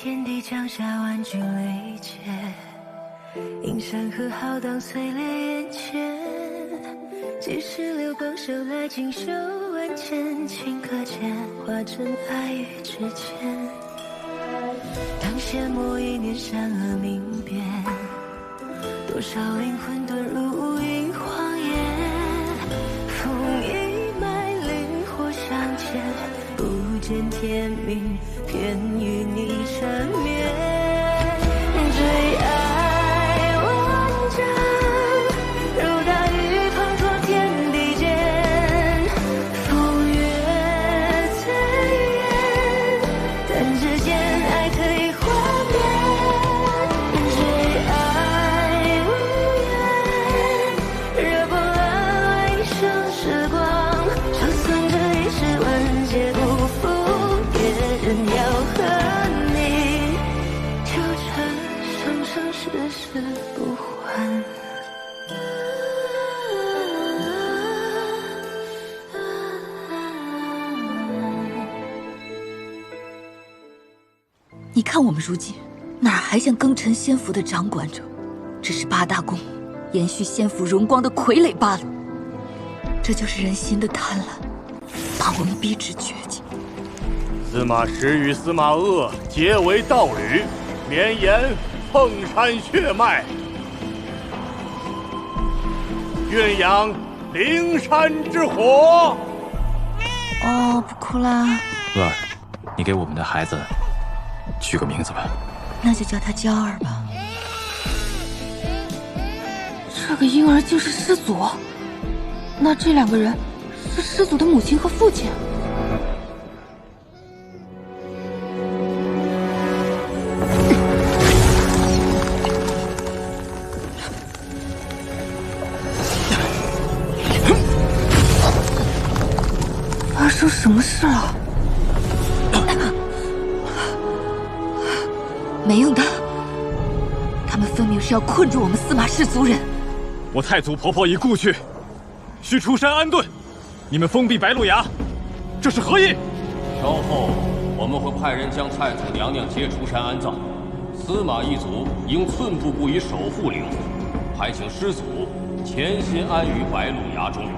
天地降下万军雷劫，映山河浩荡碎裂眼前。几时流光手来锦绣万千，顷刻间化成爱与之间。当阡陌一念善恶明辨，多少灵魂遁入无垠荒野。风一脉灵火相牵，不见天明，偏与你缠绵。最爱万丈，如大雨滂沱天地间。风月最远，但只见爱可以幻变。最爱无缘，惹破了一生时光。就算这一世万劫不复，也仍要和你纠缠生生世世不还。你看我们如今哪儿还像庚辰仙府的掌管者，只是八大宫延续仙府荣光的傀儡罢了。这就是人心的贪婪，把我们逼至绝境。司马师与司马鄂结为道侣，绵延凤山血脉，鸳鸯灵山之火。哦，不哭啦，鄂儿，你给我们的孩子取个名字吧。那就叫他娇儿吧。这个婴儿竟是师祖，那这两个人是师祖的母亲和父亲。发生什么事了？没用的，他们分明是要困住我们司马氏族人。我太祖婆婆已故去，需出山安顿，你们封闭白鹿崖，这是何意？稍后我们会派人将太祖娘娘接出山安葬，司马一族应寸步不移守护灵火，还请师祖潜心安于白鹿崖中。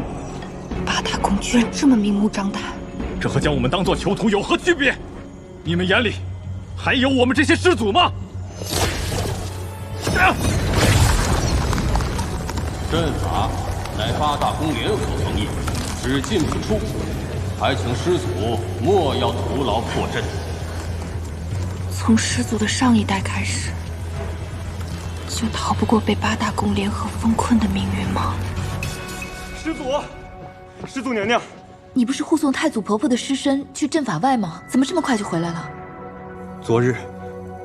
八大宫居然这么明目张胆，这和将我们当作囚徒有何区别？你们眼里还有我们这些师祖吗？阵法乃八大宫联合封印，只进不出，还请师祖莫要徒劳破阵。从师祖的上一代开始，就逃不过被八大宫联合封困的命运吗？师祖，师祖娘娘，你不是护送太祖婆婆的尸身去阵法外吗？怎么这么快就回来了？昨日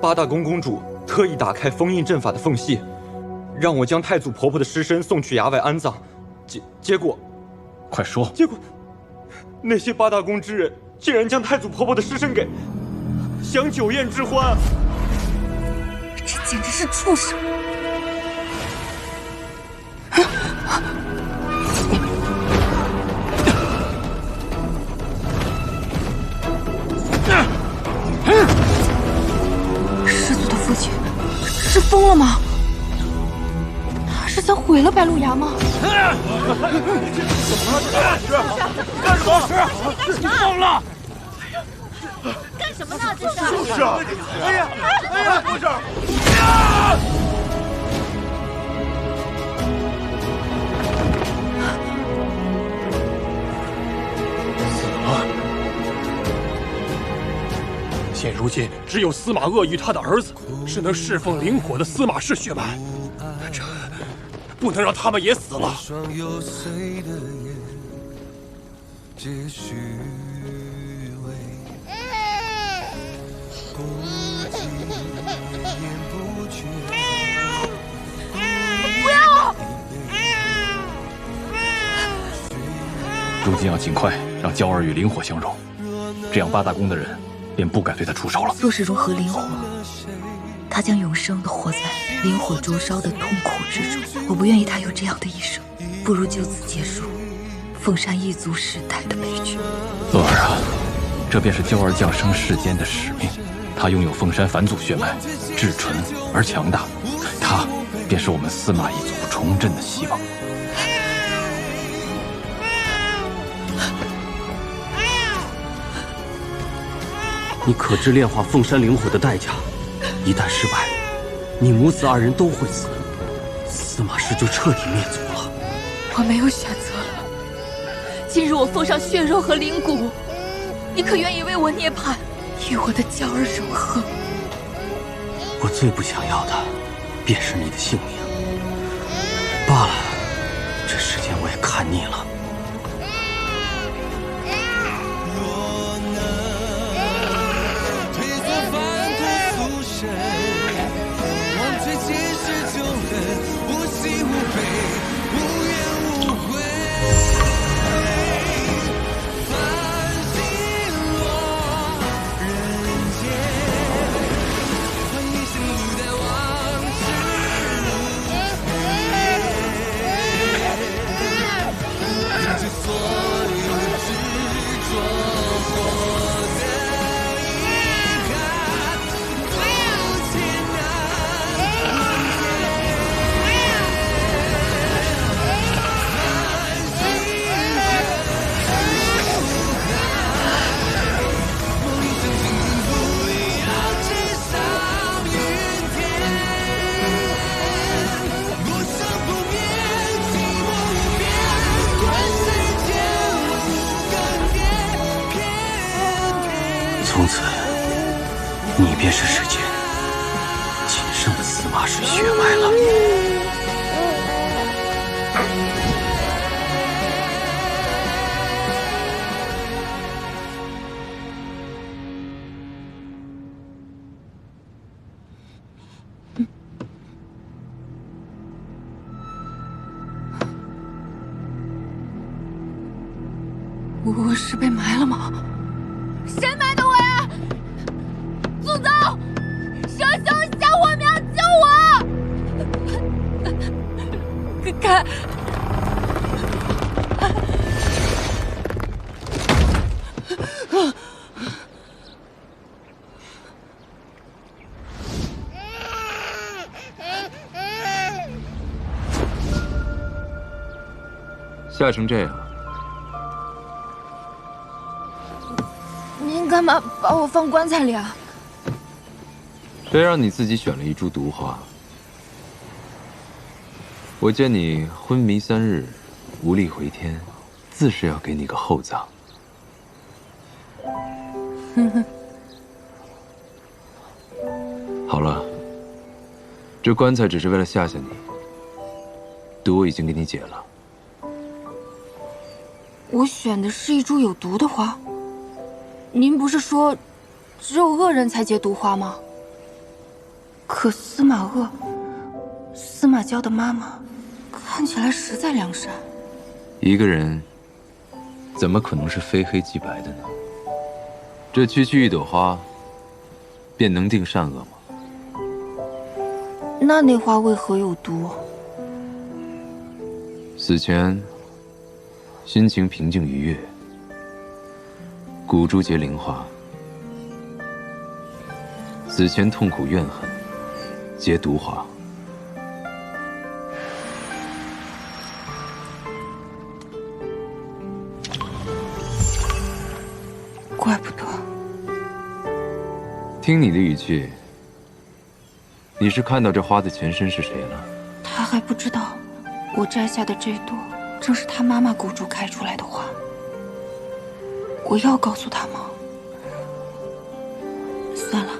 八大宫公主特意打开封印阵法的缝隙，让我将太祖婆婆的尸身送去崖外安葬。结果，快说！结果，那些八大宫之人竟然将太祖婆婆的尸身给享酒宴之欢。这简直是畜生！师祖的父亲是疯了吗？他是想毁了白鹿崖吗？干什么？你疯了！干什么呢？这是！就是啊！哎呀，不是！死了！现如今，只有司马鄂与他的儿子是能侍奉灵火的司马氏血脉，这不能让他们也死了。不要！如今要尽快让娇儿与灵火相融，这样八大宫的人便不敢对他出手了。若是融合灵火，他将永生的活在灵火灼烧的痛苦之中。我不愿意他有这样的一生，不如就此结束凤山一族世代的悲剧。鄂儿啊，这便是娇儿降生世间的使命，他拥有凤山返祖血脉，至纯而强大，他便是我们司马一族重振的希望。你可知炼化凤山灵火的代价？一旦失败，你母子2人都会死，司马氏就彻底灭族了。我没有选择了。今日我奉上血肉和灵骨，你可愿意为我涅槃，与我的娇儿融合？我最不想要的，便是你的性命。罢了，这世间我也看腻了。从此，你便是世间仅剩的司马氏血脉了。我是被埋了吗？谁埋的我呀？祖宗，蛇兄下火苗救我！开！吓成这样，您干嘛把我放棺材里啊？谁让你自己选了一株毒花？我见你昏迷3日，无力回天，自是要给你个厚葬。好了，这棺材只是为了吓吓你，毒我已经给你解了。我选的是一株有毒的花。您不是说，只有恶人才结毒花吗？可司马鄂，司马娇的妈妈，看起来实在良善。一个人，怎么可能是非黑即白的呢？这区区一朵花，便能定善恶吗？那花为何有毒？死前，心情平静愉悦。骨珠结灵花，死前痛苦怨恨，结毒花。怪不得。听你的语气，你是看到这花的前身是谁了？他还不知道，我摘下的这朵，正是他妈妈骨珠开出来的花。我要告诉他吗？算了，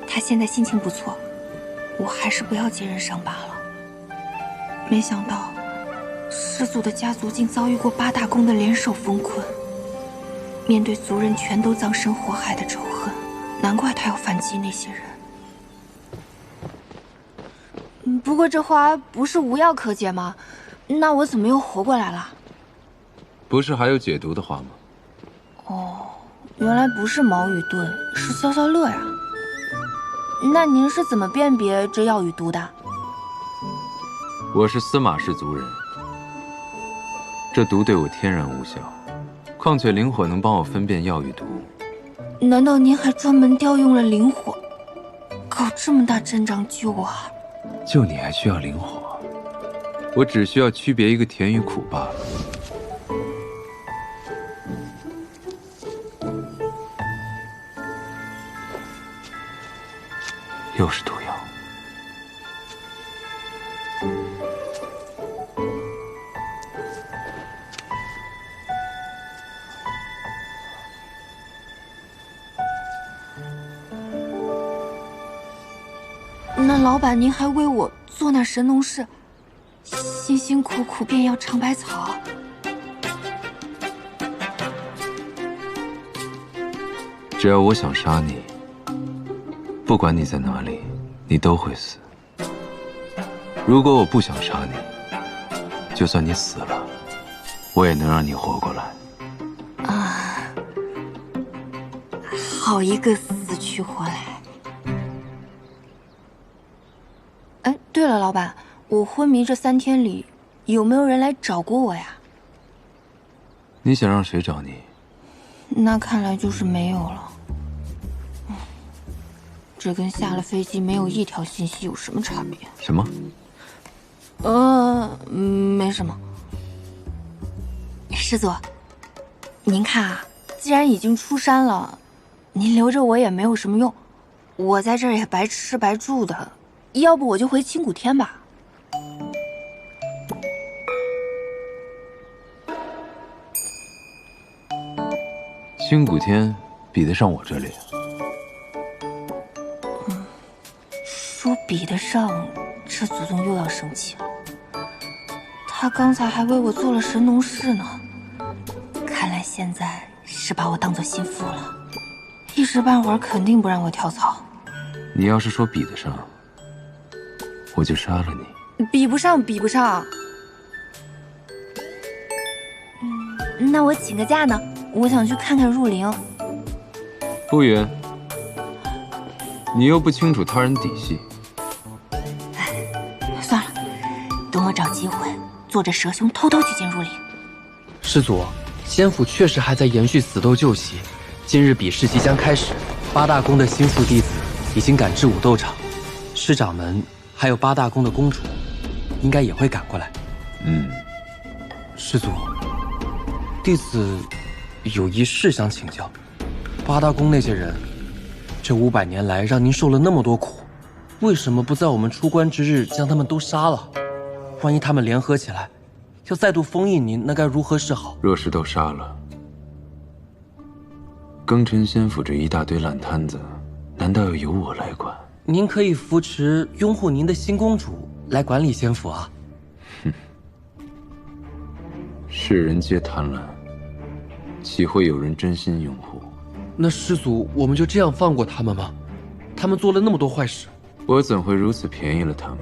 他现在心情不错，我还是不要接人伤罢了。没想到，师祖的家族竟遭遇过8大宫的联手封困，面对族人全都葬身火海的仇恨，难怪他要反击那些人。不过这花不是无药可解吗？那我怎么又活过来了？不是还有解毒的花吗？哦，原来不是毛与盾，是消消乐呀。那您是怎么辨别这药与毒的？我是司马氏族人，这毒对我天然无效，况且灵火能帮我分辨药与毒，难道您还专门调用了灵火，搞这么大阵仗救我啊？救你还需要灵火？我只需要区别一个甜与苦罢了。又是毒药。那老板，您还为我做那神农氏，辛辛苦苦便要尝百草。只要我想杀你，不管你在哪里，你都会死。如果我不想杀你，就算你死了，我也能让你活过来。啊，好一个死去活来！哎，对了，老板，我昏迷这3天里，有没有人来找过我呀？你想让谁找你？那看来就是没有了。这跟下了飞机没有一条信息有什么差别？什么？没什么。师祖，您看啊，既然已经出山了，您留着我也没有什么用，我在这儿也白吃白住的，要不我就回青谷天吧。青谷天比得上我这里？说比得上，这祖宗又要生气了。他刚才还为我做了神农氏呢，看来现在是把我当做心腹了，一时半会儿肯定不让我跳槽。你要是说比得上，我就杀了你。比不上，比不上。那我请个假呢，我想去看看入灵。不远，你又不清楚他人底细。算了，等我找机会，坐着蛇兄偷偷去见入灵。师祖，仙府确实还在延续死斗旧习，今日比试即将开始，8大宫的心腹弟子已经赶至武斗场，师掌门还有8大宫的公主，应该也会赶过来。师祖，弟子有一事想请教。8大宫那些人，这500年来让您受了那么多苦，为什么不在我们出关之日将他们都杀了？万一他们联合起来，要再度封印您，那该如何是好？若是都杀了，庚辰仙府这一大堆烂摊子，难道要由我来管？您可以扶持拥护您的新公主来管理仙府啊。哼，世人皆贪婪，岂会有人真心拥护？那师祖，我们就这样放过他们吗？他们做了那么多坏事，我怎会如此便宜了他们？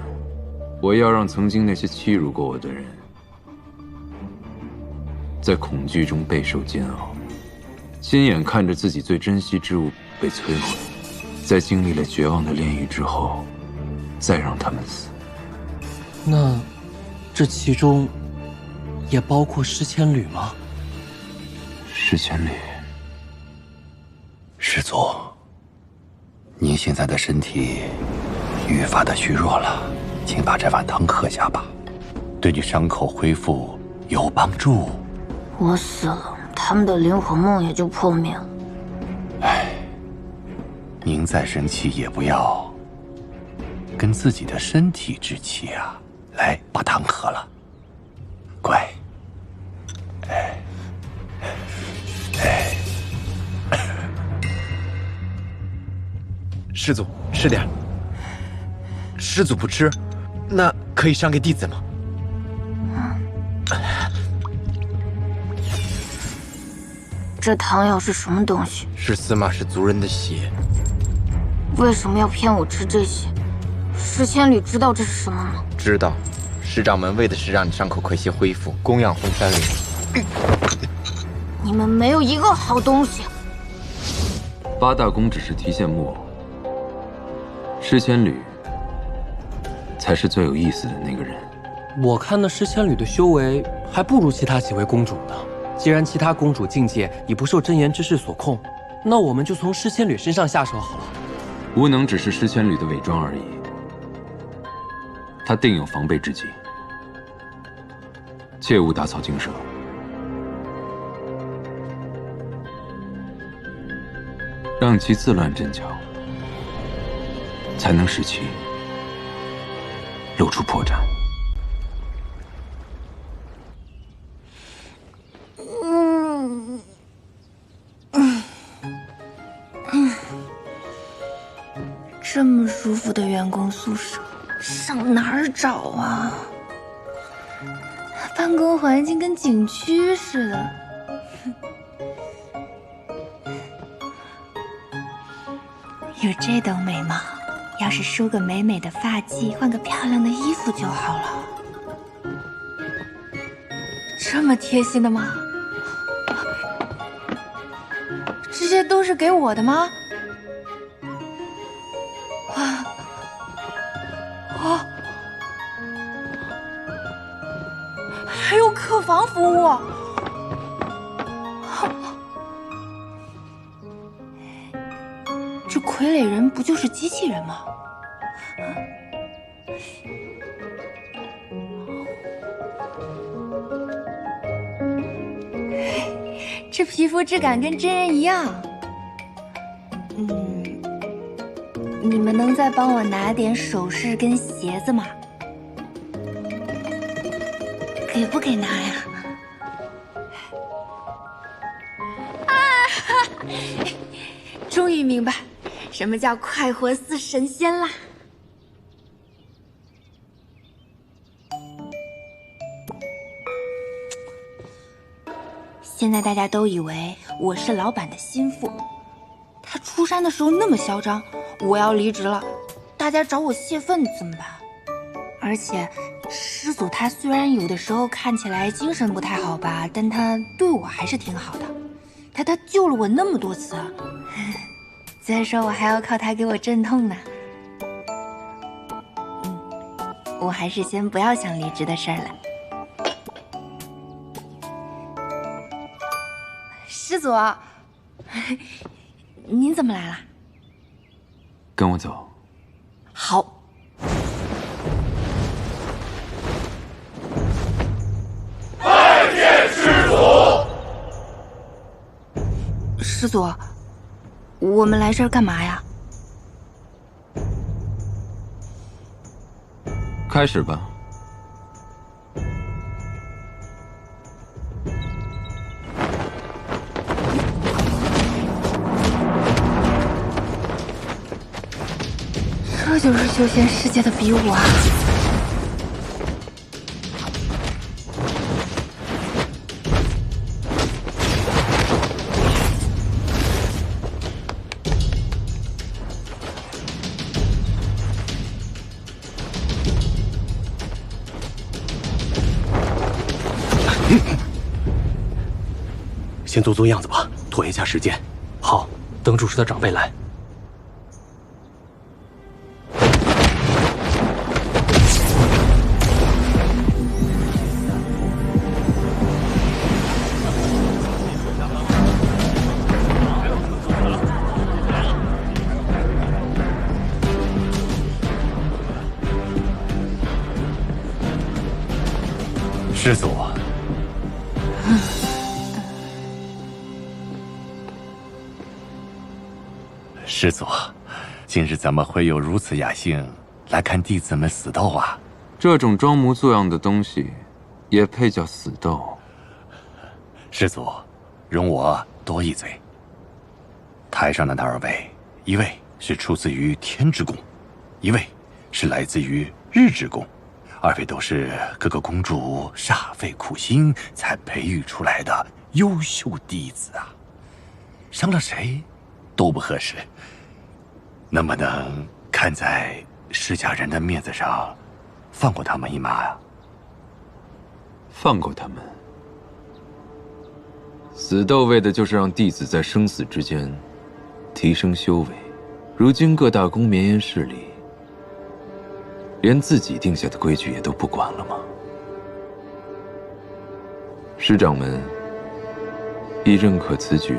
我要让曾经那些欺辱过我的人，在恐惧中备受煎熬，亲眼看着自己最珍惜之物被摧毁，在经历了绝望的炼狱之后，再让他们死。那这其中也包括诗千缕吗？诗千缕。师祖，您现在的身体愈发的虚弱了，请把这碗汤喝下吧，对你伤口恢复有帮助。我死了，他们的灵火梦也就破灭了。唉，您再生气也不要跟自己的身体置气啊！来，把汤喝了，乖。师祖，吃点。师祖不吃，那可以赏给弟子吗？这汤药是什么东西？是司马氏族人的血。为什么要骗我吃这些？诗千缕知道这是什么吗？知道，师掌门为的是让你伤口快些恢复，供养混三灵。你们没有一个好东西。8大宫只是提线木偶，诗千缕才是最有意思的那个人。我看那诗千缕的修为还不如其他几位公主呢。既然其他公主境界已不受真言之事所控，那我们就从诗仙侣身上下手好了。无能只是诗仙侣的伪装而已，他定有防备之计，切勿打草惊蛇。让其自乱阵脚，才能使其露出破绽。这么舒服的员工宿舍，上哪儿找啊？办公环境跟景区似的。有这等美貌，要是梳个美美的发髻，换个漂亮的衣服就好了。这么贴心的吗？这些都是给我的吗？还有客房服务。这傀儡人不就是机器人吗？这皮肤质感跟真人一样。你们能再帮我拿点首饰跟鞋子吗？给不给拿呀？终于明白什么叫快活似神仙啦！现在大家都以为我是老板的心腹，他出山的时候那么嚣张，我要离职了，大家找我泄愤怎么办？而且师祖他虽然有的时候看起来精神不太好吧，但他对我还是挺好的，他救了我那么多次，再说我还要靠他给我镇痛呢。我还是先不要想离职的事儿了。师祖，您怎么来了？跟我走。好。拜见师祖。师祖，我们来这儿干嘛呀？开始吧。这就是修仙世界的比武啊！先做做样子吧，拖延下时间。好，等主事的长辈来。师祖，师祖，今日怎么会有如此雅兴来看弟子们死斗啊？这种装模作样的东西，也配叫死斗？师祖，容我多一嘴。台上的那2位，一位是出自于天之宫，一位是来自于日之宫。2位都是各个公主煞费苦心才培育出来的优秀弟子啊，伤了谁都不合适。能不能看在释家人的面子上，放过他们一马呀？放过他们？死斗为的就是让弟子在生死之间提升修为。如今各大宫绵延势力，连自己定下的规矩也都不管了吗？师掌门亦认可此举？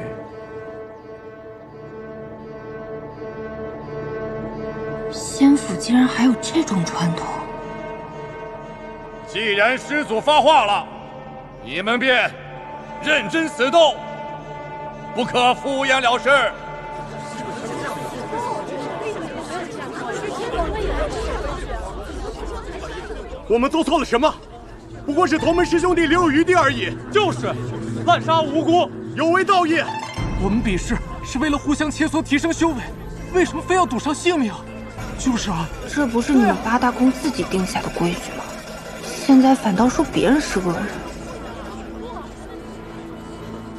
祖竟然还有这种传统。既然师祖发话了，你们便认真死斗，不可敷衍了事。我们做错了什么？不过是同门师兄弟留有余地而已。就是滥杀无辜，有违道义。我们比试是为了互相切磋提升修为，为什么非要赌上性命？就是啊，这不是你们八大宫自己定下的规矩吗？现在反倒说别人是恶人。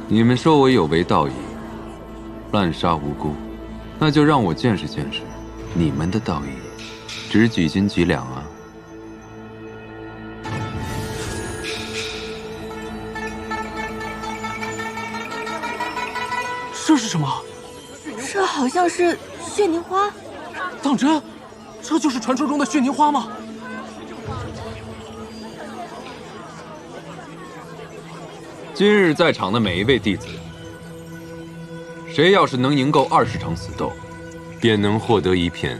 你们说我有违道义，滥杀无辜，那就让我见识见识你们的道义值几斤几两啊！这是什么？这好像是血凝花。当真？这就是传说中的血凝花吗？今日在场的每一位弟子，谁要是能赢够20场死斗，便能获得一片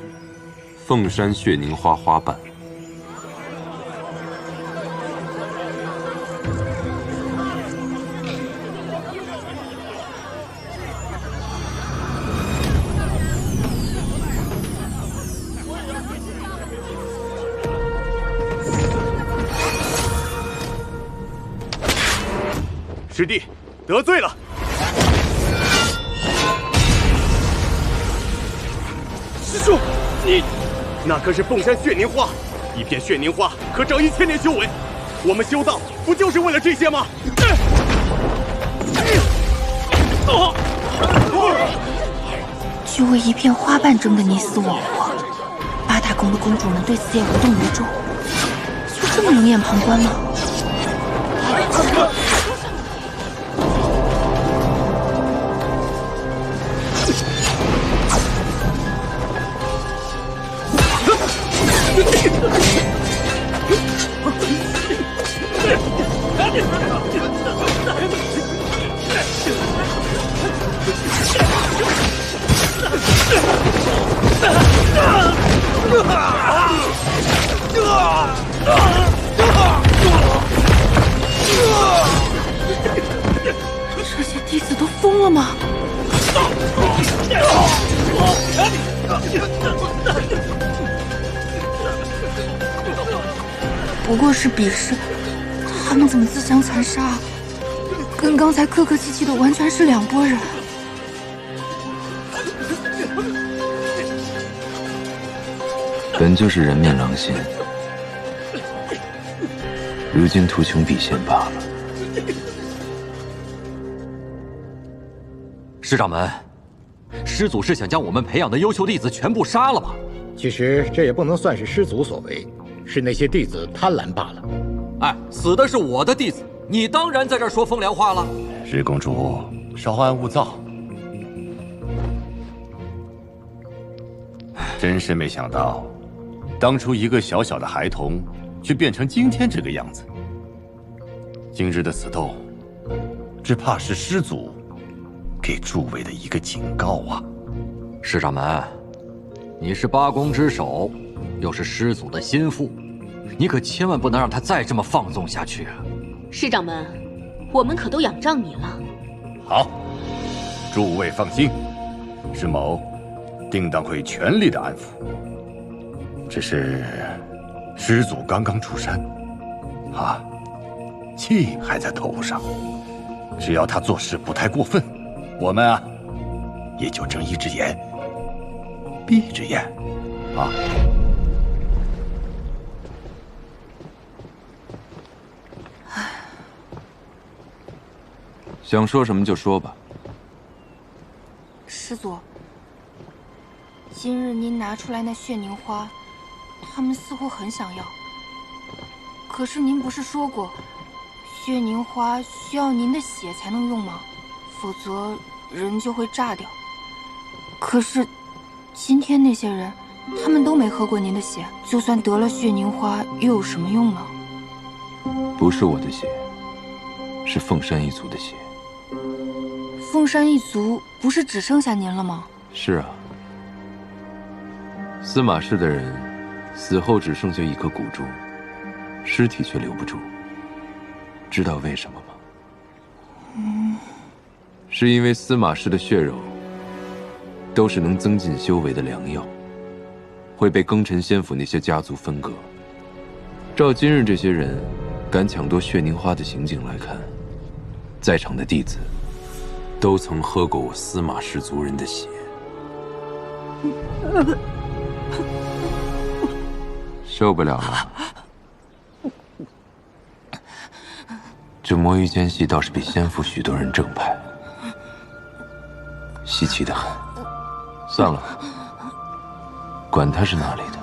凤山血凝花花瓣。师弟得罪了。师兄，你那可是凤山血凝花，一片血凝花可长1000年修为。我们修道不就是为了这些吗？就为一片花瓣争得你死我活，八大宫的公主们对此也无动于衷，就这么冷眼旁观吗？这些弟子都疯了吗？不过是比试，他们怎么自相残杀？跟刚才客客气气的完全是两拨人。本就是人面狼心，如今图穷匕见罢了。师掌门，师祖是想将我们培养的优秀弟子全部杀了吗？其实这也不能算是师祖所为，是那些弟子贪婪罢了。哎，死的是我的弟子，你当然在这儿说风凉话了。石公主，稍安勿躁。真是没想到，当初一个小小的孩童，却变成今天这个样子。今日的死斗，只怕是师祖给诸位的一个警告啊！师掌门，你是八宫之首，又是师祖的心腹，你可千万不能让他再这么放纵下去啊！师掌门，我们可都仰仗你了。好，诸位放心，师某定当会全力的安抚。只是师祖刚刚出山，气还在头上，只要他做事不太过分，我们也就睁一只眼闭一只眼啊。想说什么就说吧。师祖，今日您拿出来那血凝花，他们似乎很想要。可是您不是说过，血凝花需要您的血才能用吗？否则人就会炸掉。可是今天那些人，他们都没喝过您的血，就算得了血凝花，又有什么用呢？不是我的血，是凤山一族的血。凤山一族不是只剩下您了吗？是啊，司马氏的人死后只剩下一颗骨珠，尸体却留不住，知道为什么吗？是因为司马氏的血肉都是能增进修为的良药，会被庚辰仙府那些家族分割。照今日这些人敢抢夺血凝花的行径来看，在场的弟子都曾喝过我司马氏族人的血。受不了了。这魔域间隙倒是比仙府许多人正派，稀奇的很。算了，管他是哪里的。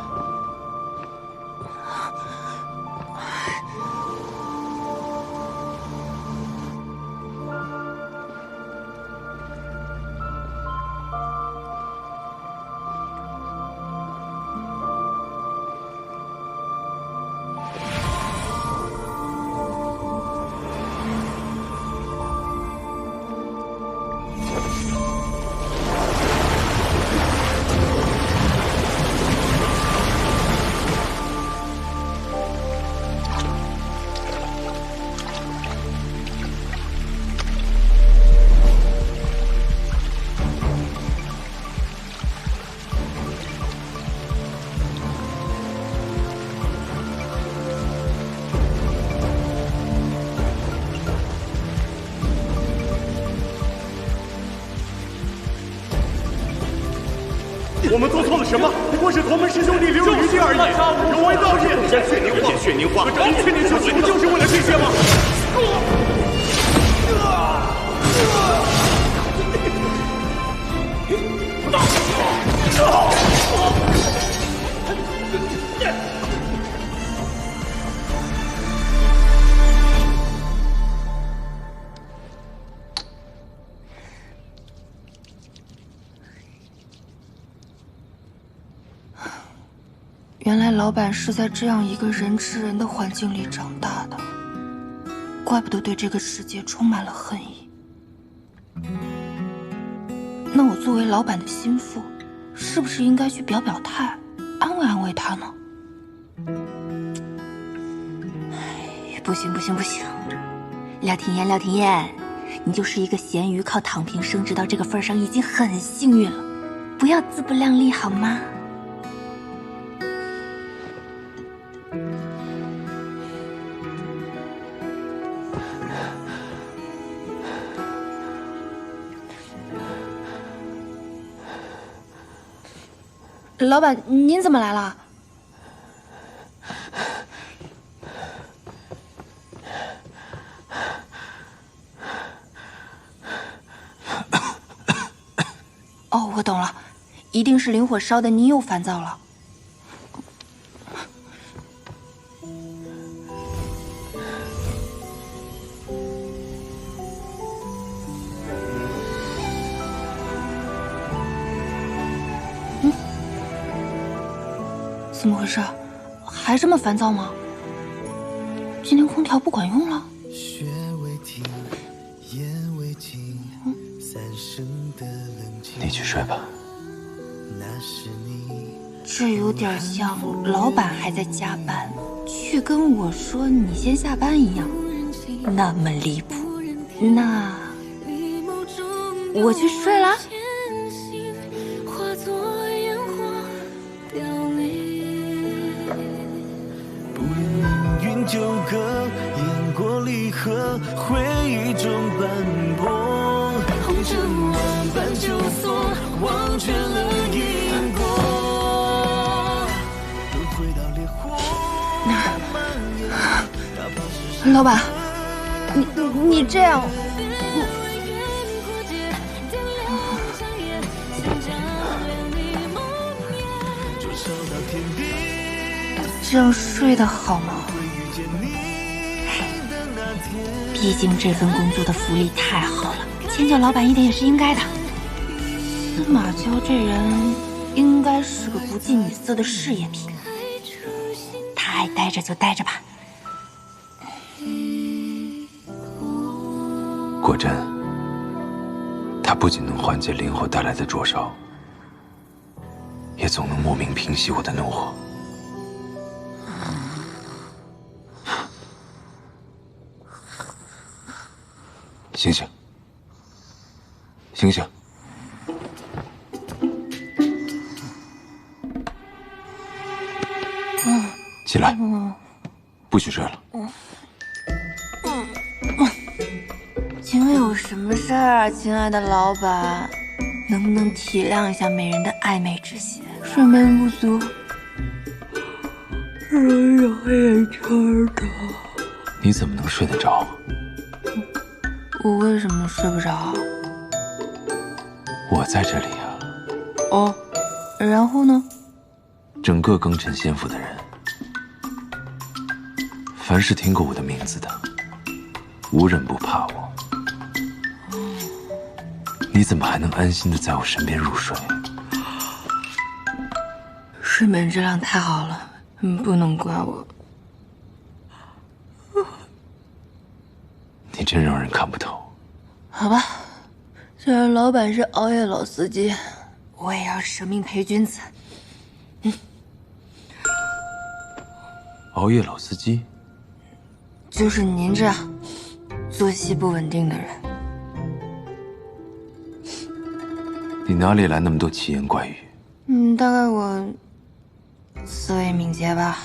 我们做错了什么？不过是同门师兄弟留有余地而已，有违道义。血凝花，这一千年修行不就是为了这些吗？原来老板是在这样一个人吃人的环境里长大的，怪不得对这个世界充满了恨意。那我作为老板的心腹，是不是应该去表表态，安慰安慰他呢？不行不行不行，廖廷艳廖廷艳，你就是一个咸鱼，靠躺平升职到这个份上已经很幸运了，不要自不量力好吗？老板，您怎么来了？哦，我懂了，一定是灵火烧的您又烦躁了。怎么回事？还这么烦躁吗？今天空调不管用了？你去睡吧。这有点像老板还在加班，却跟我说你先下班一样，那么离谱。那我去睡了。纠葛，雁过离合，回忆中斑驳，红尘万般纠索，忘却了因果。回到烈火老板，你这样，这样睡得好吗？毕竟这份工作的福利太好了，迁就老板一点也是应该的。司马娇这人应该是个不近女色的事业品，他爱待着就待着吧。果真，它不仅能缓解灵火带来的灼烧，也总能莫名平息我的怒火。醒醒，醒醒！起来，不许睡了。请问有什么事儿啊，亲爱的老板？能不能体谅一下美人的暧昧之心？睡眠不足，容易有黑眼圈的。你怎么能睡得着？我为什么睡不着？我在这里啊。哦，然后呢？整个庚辰仙府的人，凡是听过我的名字的，无人不怕我。你怎么还能安心的在我身边入睡？睡眠质量太好了，不能怪我。你真让人看不透。好吧，既然老板是熬夜老司机，我也要舍命陪君子。熬夜老司机？就是您这样作息不稳定的人。你哪里来那么多奇言怪语？大概我思维敏捷吧。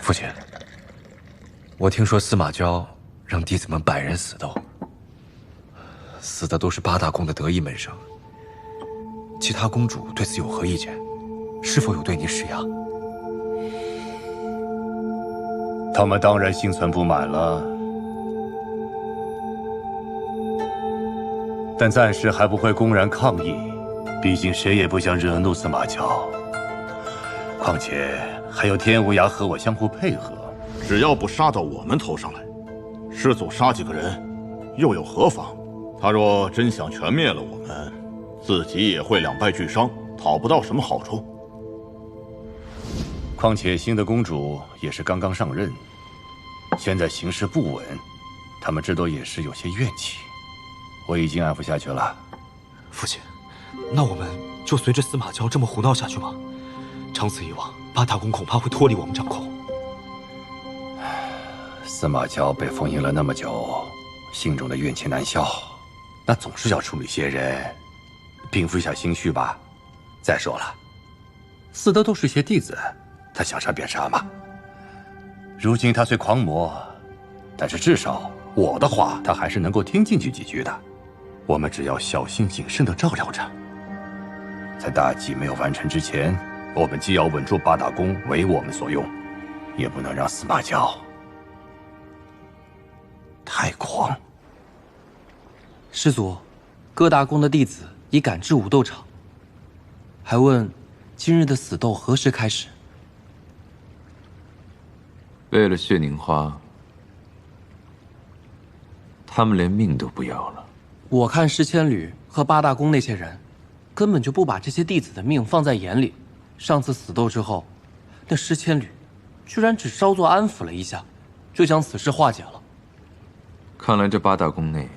父亲，我听说司马娇让弟子们100人死斗，死的都是8大宫的得意门生。其他公主对此有何意见？是否有对你施压？他们当然心存不满了，但暂时还不会公然抗议，毕竟谁也不想惹怒司马娇。况且还有天无涯和我相互配合，只要不杀到我们头上来，师祖杀几个人又有何妨？他若真想全灭了我们，自己也会两败俱伤，讨不到什么好处。况且新的公主也是刚刚上任，现在形势不稳，他们这都也是有些怨气。我已经安抚下去了。父亲，那我们就随着司马娇这么胡闹下去吗？长此以往，8大宫恐怕会脱离我们掌控。司马娇被封印了那么久，心中的怨气难消，那总是要处理些人，平复一下心绪吧。再说了，死的都是些弟子，他想杀便杀嘛。如今他虽狂魔，但是至少我的话他还是能够听进去几句的。我们只要小心谨慎地照料着，在大计没有完成之前，我们既要稳住8大宫为我们所用，也不能让司马娇太狂。师祖，各大宫的弟子已赶至武斗场，还问今日的死斗何时开始？为了血凝花，他们连命都不要了。我看施千旅和8大宫那些人，根本就不把这些弟子的命放在眼里。上次死斗之后，那施千旅居然只稍作安抚了一下，就将此事化解了。看来这8大宫内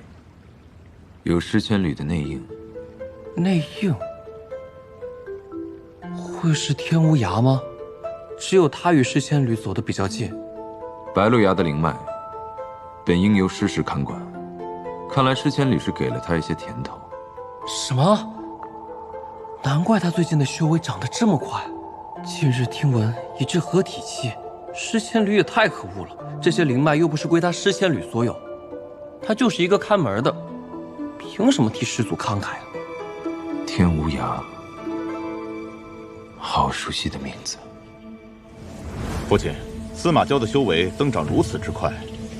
有施千旅的内应。内应？会是天无涯吗？只有他与施千旅走得比较近。白鹿崖的灵脉本应由施氏看管，看来施千旅是给了他一些甜头。什么？难怪他最近的修为长得这么快。近日听闻已至合体期，施千旅也太可恶了。这些灵脉又不是归他施千旅所有，他就是一个看门的，凭什么替师祖慷慨啊？天无涯，好熟悉的名字。父亲，司马娇的修为增长如此之快，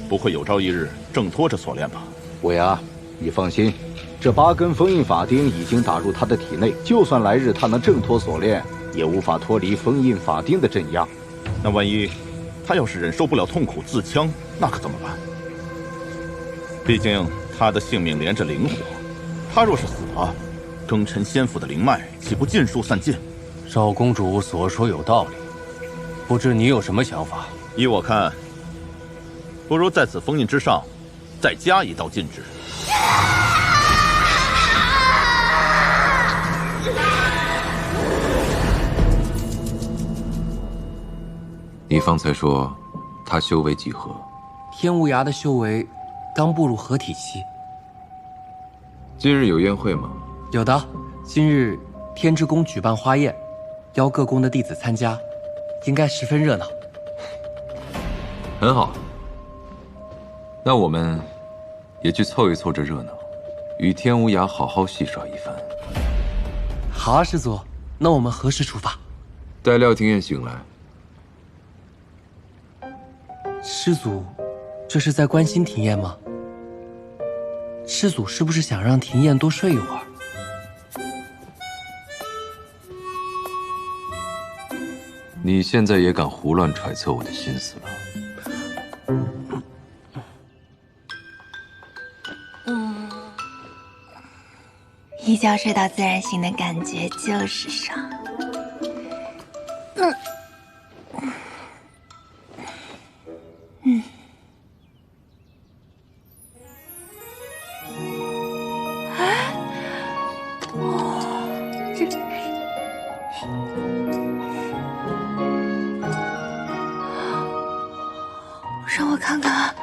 不会有朝一日挣脱这锁链吧？无涯，你放心，这8根封印法钉已经打入他的体内，就算来日他能挣脱锁链，也无法脱离封印法钉的镇压。那万一他要是忍受不了痛苦自戕，那可怎么办？毕竟他的性命连着灵火，他若是死了，庚辰仙府的灵脉岂不尽数散尽？少公主所说有道理，不知你有什么想法？依我看，不如在此封印之上再加一道禁制。你方才说他修为几何？天无涯的修为刚步入合体期。今日有宴会吗？有的，今日天之宫举办花宴，邀各宫的弟子参加，应该十分热闹。很好，那我们也去凑一凑这热闹，与天无涯好好戏耍一番。好啊，师祖，那我们何时出发？待廖廷彦醒来。师祖，这是在关心廷彦吗？师祖是不是想让廷彦多睡一会儿？你现在也敢胡乱揣测我的心思了？一觉睡到自然醒的感觉就是爽。让我看看，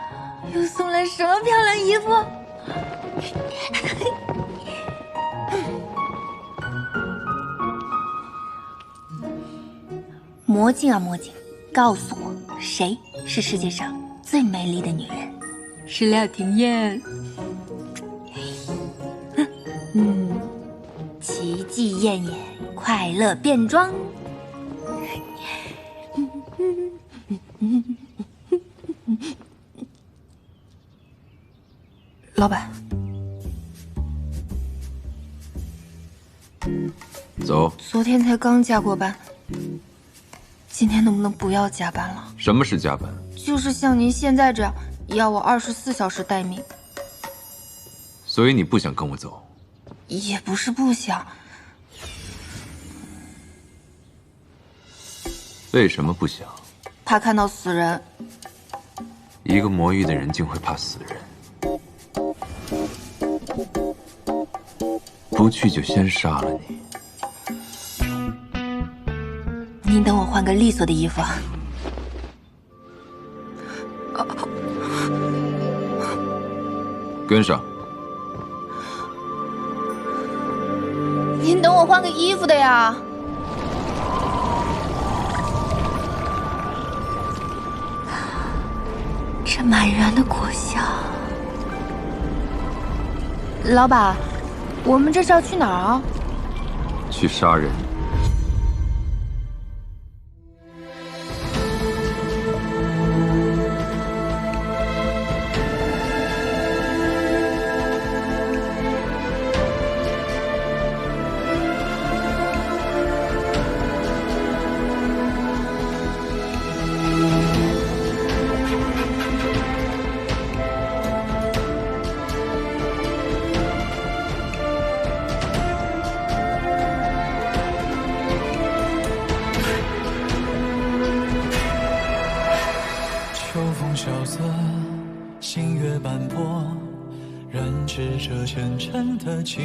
又送来什么漂亮衣服？魔镜啊魔镜，告诉我，谁是世界上最美丽的女人？是廖廷彦。奇迹艳艳，快乐变装。老板，走。昨天才刚加过班，今天能不能不要加班了？什么是加班？就是像您现在这样，要我24小时待命。所以你不想跟我走？也不是不想。为什么不想？怕看到死人。一个魔域的人竟会怕死人？不去就先杀了你。您等我换个利索的衣服。跟上。您等我换个衣服的呀。这满园的果香。老板，我们这是要去哪儿啊？去杀人。这前尘的寂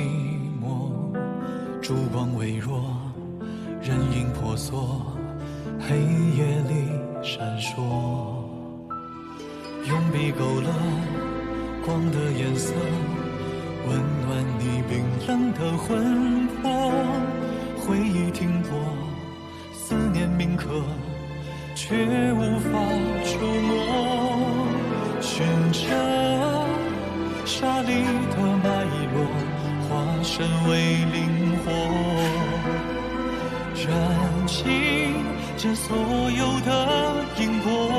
寞，烛光微弱，人影婆娑，黑夜里闪烁。用笔勾勒光的颜色，温暖你冰冷的魂魄。回忆停泊，思念铭刻，却无法触摸。寻着沙砾的脉络，化身为灵火，燃尽这所有的因果。